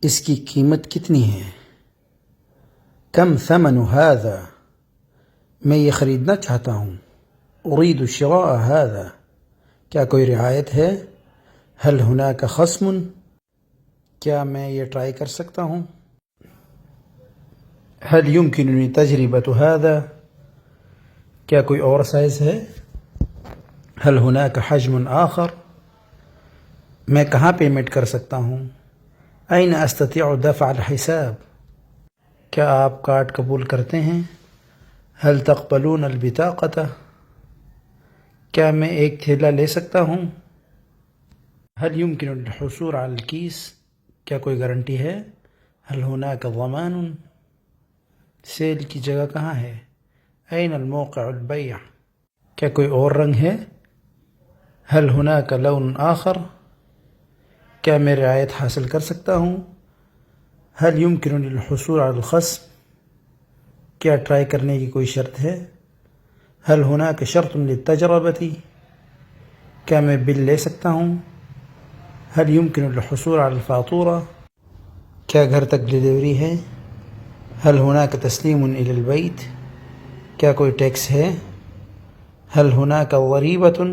اس کی قیمت کتنی ہے؟ کم ثمن هذا، میں یہ خریدنا چاہتا ہوں. اريد شراء هذا، کیا کوئی رعایت ہے؟ هل هناك خصم، کیا میں یہ ٹرائی کر سکتا ہوں؟ هل يمكنني تجربة هذا، کیا کوئی اور سائز ہے؟ هل هناك حجم آخر، میں کہاں پیمنٹ کر سکتا ہوں؟ أين أستطيع دفع الحساب، کیا آپ کارڈ قبول کرتے ہیں؟ هل تقبلون البطاقة، کیا میں ایک تھیلا لے سکتا ہوں؟ هل يمكن الحصول على الكيس، کیا کوئی گارنٹی ہے؟ هل هناك ضمان، سیل کی جگہ کہاں ہے؟ أين الموقع البيع، کیا کوئی اور رنگ ہے؟ هل هناك لون آخر، کیا میں رعایت حاصل کر سکتا ہوں؟ هل يمكنني الحصول على الخصم، کیا ٹرائی کرنے کی کوئی شرط ہے؟ هل هناك شرط للتجربة، کیا میں بل لے سکتا ہوں؟ هل يمكن الحصول على الفاتورة، کیا گھر تک ڈلیوری ہے؟ هل هناك تسليم إلى البيت، کیا کوئی ٹیکس ہے؟ هل هناك ضريبة،